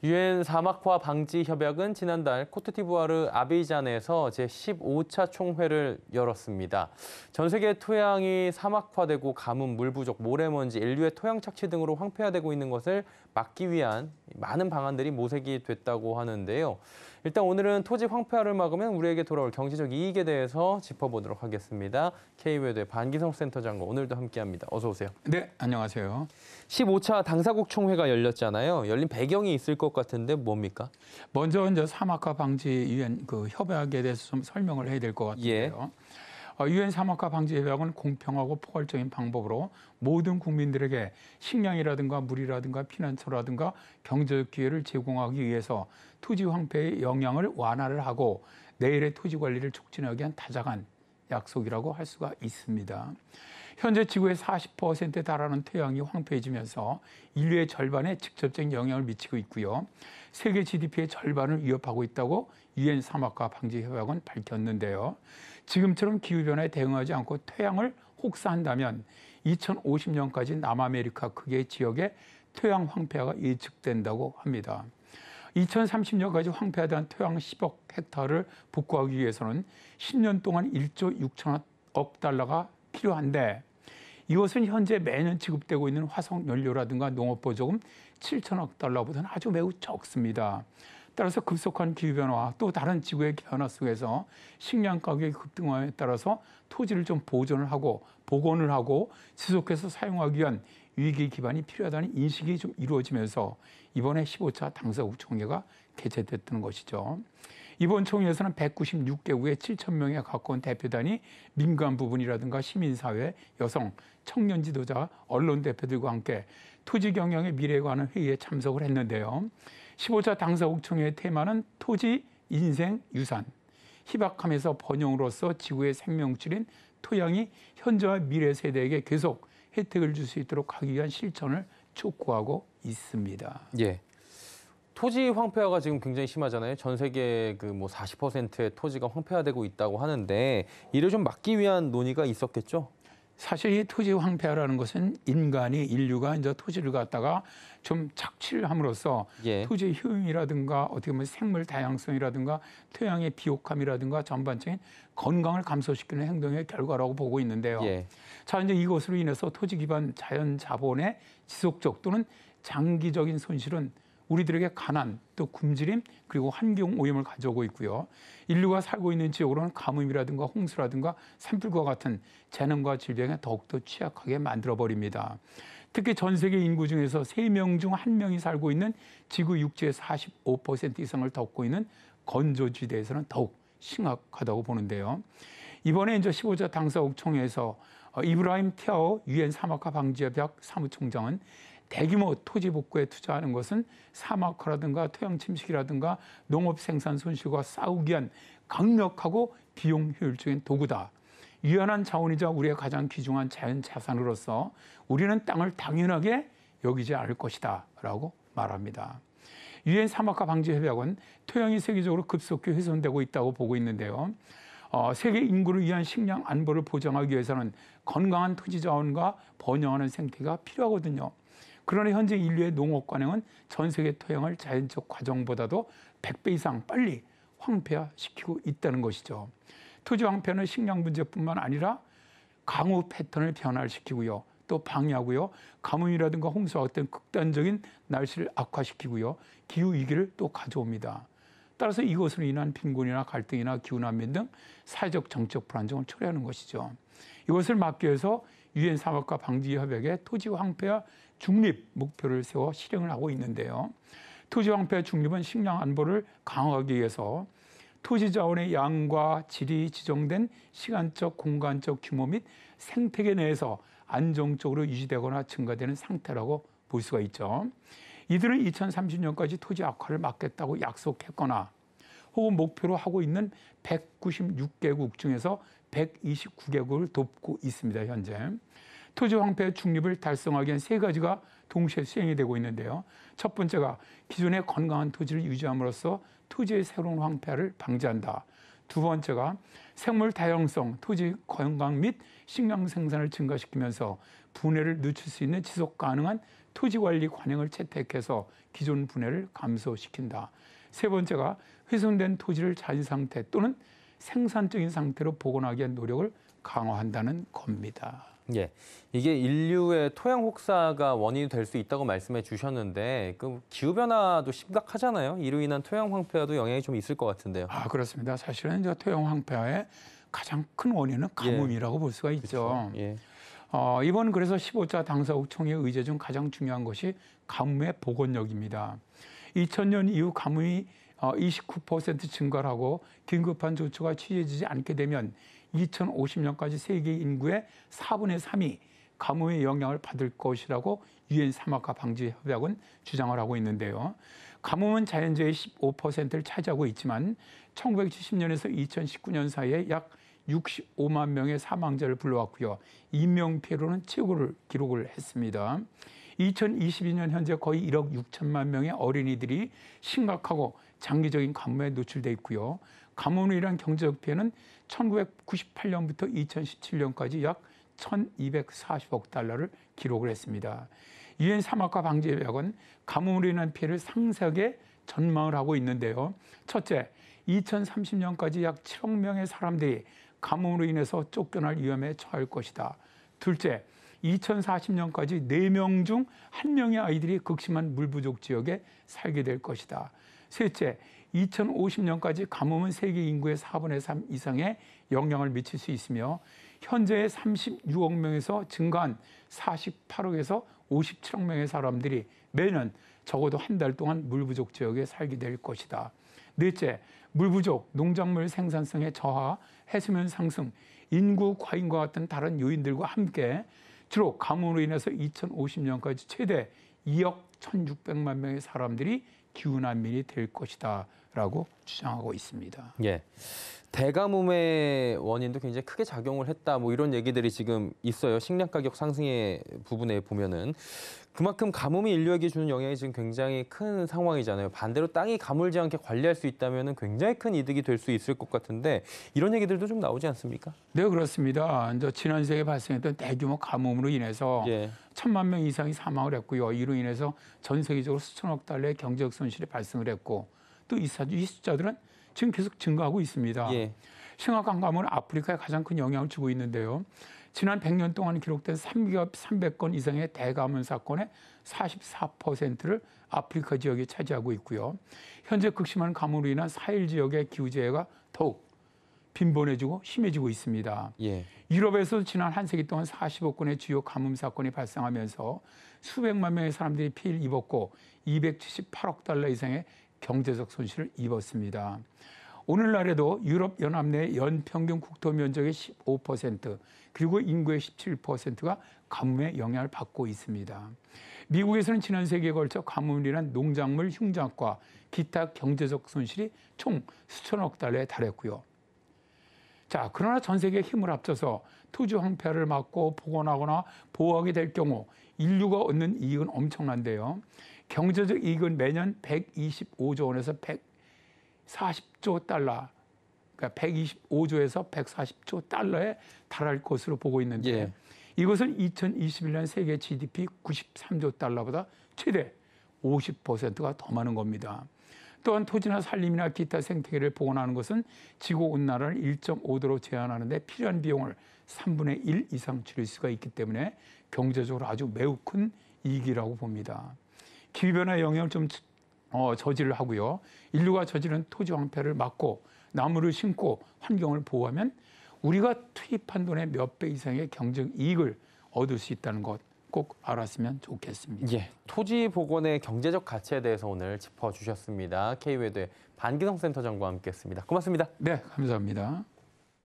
유엔 사막화 방지 협약은 지난달 코트디부아르 아비잔에서 제15차 총회를 열었습니다. 전 세계 토양이 사막화되고 가뭄, 물 부족, 모래먼지, 인류의 토양 착취 등으로 황폐화되고 있는 것을 막기 위한 많은 방안들이 모색이 됐다고 하는데요. 일단 오늘은 토지 황폐화를 막으면 우리에게 돌아올 경제적 이익에 대해서 짚어보도록 하겠습니다. K웨드의 반기성 센터장과 오늘도 함께합니다. 어서 오세요. 네, 안녕하세요. 15차 당사국 총회가 열렸잖아요. 열린 배경이 있을 것 같은데 뭡니까? 먼저 이제 사막화 방지 유엔 협약에 대해서 좀 설명을 해야 될 것 같은데요. 유엔 사막화 방지 협약은 공평하고 포괄적인 방법으로 모든 국민들에게 식량이라든가 물이라든가 피난처라든가 경제적 기회를 제공하기 위해서 토지 황폐의 영향을 완화를 하고 내일의 토지 관리를 촉진하기 위한 다정한 약속이라고 할 수가 있습니다. 현재 지구의 40%에 달하는 토양이 황폐해지면서 인류의 절반에 직접적인 영향을 미치고 있고요. 세계 GDP의 절반을 위협하고 있다고 유엔 사막화 방지 협약은 밝혔는데요. 지금처럼 기후변화에 대응하지 않고 토양을 혹사한다면 2050년까지 남아메리카 크기의 지역에 토양 황폐화가 예측된다고 합니다. 2030년까지 황폐화된 토양 10억 헥타르를 복구하기 위해서는 10년 동안 1조 6천억 달러가 필요한데 이것은 현재 매년 지급되고 있는 화석 연료라든가 농업보조금 7천억 달러보다는 아주 매우 적습니다. 따라서 급속한 기후변화와 또 다른 지구의 변화 속에서 식량 가격의 급등화에 따라서 토지를 좀 보존을 하고 복원을 하고 지속해서 사용하기 위한 위기 기반이 필요하다는 인식이 좀 이루어지면서 이번에 15차 당사국 총회가 개최됐던 것이죠. 이번 총회에서는 196개국의 7천 명에 가까운 대표단이 민간 부분이라든가 시민사회, 여성, 청년 지도자, 언론 대표들과 함께 토지 경영의 미래에 관한 회의에 참석을 했는데요. 15차 당사국 총회의 테마는 토지, 인생, 유산, 희박함에서 번영으로서 지구의 생명줄인 토양이 현재와 미래 세대에게 계속 혜택을 줄 수 있도록 하기 위한 실천을 촉구하고 있습니다. 예. 토지 황폐화가 지금 굉장히 심하잖아요. 전 세계 40%의 토지가 황폐화되고 있다고 하는데 이를 좀 막기 위한 논의가 있었겠죠? 사실 이 토지 황폐화라는 것은 인류가 이제 토지를 갖다가 좀 착취를 함으로써 토지의 효용이라든가 어떻게 보면 생물 다양성이라든가 토양의 비옥함이라든가 전반적인 건강을 감소시키는 행동의 결과라고 보고 있는데요. 자, 이제 이것으로 인해서 토지 기반 자연 자본의 지속적 또는 장기적인 손실은 우리들에게 가난, 또 굶주림, 그리고 환경 오염을 가져오고 있고요. 인류가 살고 있는 지역으로는 가뭄이라든가 홍수라든가 산불과 같은 재난과 질병에 더욱더 취약하게 만들어버립니다. 특히 전 세계 인구 중에서 3명 중 1명이 살고 있는 지구 육지의 45% 이상을 덮고 있는 건조지대에서는 더욱 심각하다고 보는데요. 이번에 이제 15차 당사국 총회에서 이브라임 티아오 유엔 사막화 방지협약 사무총장은 대규모 토지 복구에 투자하는 것은 사막화라든가 토양 침식이라든가 농업 생산 손실과 싸우기 위한 강력하고 비용 효율적인 도구다. 유한한 자원이자 우리의 가장 귀중한 자연 자산으로서 우리는 땅을 당연하게 여기지 않을 것이다 라고 말합니다. 유엔 사막화 방지 협약은 토양이 세계적으로 급속히 훼손되고 있다고 보고 있는데요. 세계 인구를 위한 식량 안보를 보장하기 위해서는 건강한 토지 자원과 번영하는 생태가 필요하거든요. 그러나 현재 인류의 농업 관행은 전 세계 토양을 자연적 과정보다도 100배 이상 빨리 황폐화시키고 있다는 것이죠. 토지 황폐는 식량 문제뿐만 아니라 강우 패턴을 변화시키고요. 또 방해하고요. 가뭄이라든가 홍수와 같은 극단적인 날씨를 악화시키고요. 기후위기를 또 가져옵니다. 따라서 이것으로 인한 빈곤이나 갈등이나 기후난민 등 사회적 정책 불안정을 초래하는 것이죠. 이것을 막기 위해서 유엔 사막화 방지 협약의 토지 황폐화 중립 목표를 세워 실행을 하고 있는데요. 토지 황폐화 중립은 식량 안보를 강화하기 위해서 토지 자원의 양과 질이 지정된 시간적, 공간적 규모 및 생태계 내에서 안정적으로 유지되거나 증가되는 상태라고 볼 수가 있죠. 이들은 2030년까지 토지 악화를 막겠다고 약속했거나 혹은 목표로 하고 있는 196개국 중에서 129개국을 돕고 있습니다, 현재. 토지 황폐 중립을 달성하기 위한 3가지가 동시에 수행이 되고 있는데요. 첫 번째가 기존의 건강한 토지를 유지함으로써 토지의 새로운 황폐화를 방지한다. 두 번째가 생물 다양성, 토지 건강 및 식량 생산을 증가시키면서 분해를 늦출 수 있는 지속 가능한 토지관리 관행을 채택해서 기존 분해를 감소시킨다. 세 번째가 훼손된 토지를 자연 상태 또는 생산적인 상태로 복원하기 위한 노력을 강화한다는 겁니다. 예, 이게 인류의 토양 혹사가 원인이 될 수 있다고 말씀해 주셨는데 그 기후 변화도 심각하잖아요. 이로 인한 토양 황폐화도 영향이 좀 있을 것 같은데요. 그렇습니다. 사실은 저 토양 황폐화의 가장 큰 원인은 가뭄이라고 볼 수가 있죠. 그렇죠. 예. 이번 그래서 15차 당사국 총회 의제 중 가장 중요한 것이 가뭄의 복원력입니다. 2000년 이후 가뭄이 29% 증가하고 긴급한 조처가 취해지지 않게 되면 2050년까지 세계 인구의 4분의 3이 가뭄의 영향을 받을 것이라고 유엔 사막화 방지 협약은 주장을 하고 있는데요. 가뭄은 자연재해의 15%를 차지하고 있지만 1970년에서 2019년 사이에 약 65만 명의 사망자를 불러왔고요. 인명 피해로는 최고를 기록을 했습니다. 2022년 현재 거의 1억 6천만 명의 어린이들이 심각하고 장기적인 가뭄에 노출돼 있고요. 가뭄으로 인한 경제적 피해는 1998년부터 2017년까지 약 1,240억 달러를 기록을 했습니다. 유엔 사막화 방지 협약은 가뭄으로 인한 피해를 상세하게 전망을 하고 있는데요. 첫째, 2030년까지 약 7억 명의 사람들이 가뭄으로 인해서 쫓겨날 위험에 처할 것이다. 둘째, 2040년까지 4명 중 1명의 아이들이 극심한 물 부족 지역에 살게 될 것이다. 셋째, 2050년까지 가뭄은 세계 인구의 4분의 3 이상에 영향을 미칠 수 있으며 현재의 36억 명에서 증가한 48억에서 57억 명의 사람들이 매년 적어도 한 달 동안 물 부족 지역에 살게 될 것이다. 넷째, 물 부족, 농작물 생산성의 저하, 해수면 상승, 인구 과잉과 같은 다른 요인들과 함께 주로 가뭄으로 인해서 2050년까지 최대 2억 1,600만 명의 사람들이 기후난민이 될 것이다 라고 주장하고 있습니다. 예. 대가뭄의 원인도 굉장히 크게 작용을 했다. 뭐 이런 얘기들이 지금 있어요. 식량 가격 상승의 부분에 보면은 그만큼 가뭄이 인류에게 주는 영향이 지금 굉장히 큰 상황이잖아요. 반대로 땅이 가물지 않게 관리할 수 있다면은 굉장히 큰 이득이 될 수 있을 것 같은데 이런 얘기들도 좀 나오지 않습니까? 네, 그렇습니다. 이제 지난 세기에 발생했던 대규모 가뭄으로 인해서 1,000만 명 이상이 사망을 했고요. 이로 인해서 전 세계적으로 수천억 달러의 경제적 손실이 발생을 했고 또 이 숫자들은 지금 계속 증가하고 있습니다. 심각한 가뭄은 아프리카에 가장 큰 영향을 주고 있는데요. 지난 100년 동안 기록된 300건 이상의 대가뭄 사건의 44%를 아프리카 지역이 차지하고 있고요. 현재 극심한 가뭄으로 인한 사헬 지역의 기후재해가 더욱 빈번해지고 심해지고 있습니다. 유럽에서 지난 한 세기 동안 40억 건의 주요 가뭄 사건이 발생하면서 수백만 명의 사람들이 피해를 입었고 278억 달러 이상의 경제적 손실을 입었습니다. 오늘날에도 유럽 연합 내 연평균 국토 면적의 15% 그리고 인구의 17%가 가뭄의 영향을 받고 있습니다. 미국에서는 지난 세기에 걸쳐 가뭄으로 인한 농작물 흉작과 기타 경제적 손실이 총 수천억 달러에 달했고요. 자, 그러나 전 세계의 힘을 합쳐서 토지 황폐화를 막고 복원하거나 보호하게 될 경우 인류가 얻는 이익은 엄청난데요. 경제적 이익은 매년 125조 원에서 140조 달러, 그러니까 125조에서 140조 달러에 달할 것으로 보고 있는데 이것은 2021년 세계 GDP 93조 달러보다 최대 50%가 더 많은 겁니다. 또한 토지나 산림이나 기타 생태계를 복원하는 것은 지구온난화를 1.5도로 제한하는 데 필요한 비용을 3분의 1 이상 줄일 수가 있기 때문에 경제적으로 아주 매우 큰 이익이라고 봅니다. 기후변화의 영향을 좀 저지를 하고요. 인류가 저지른 토지 황폐를 막고 나무를 심고 환경을 보호하면 우리가 투입한 돈의 몇 배 이상의 경제적 이익을 얻을 수 있다는 것 꼭 알았으면 좋겠습니다. 토지 복원의 경제적 가치에 대해서 오늘 짚어주셨습니다. K웨드의 반기성 센터장과 함께했습니다. 고맙습니다. 네, 감사합니다.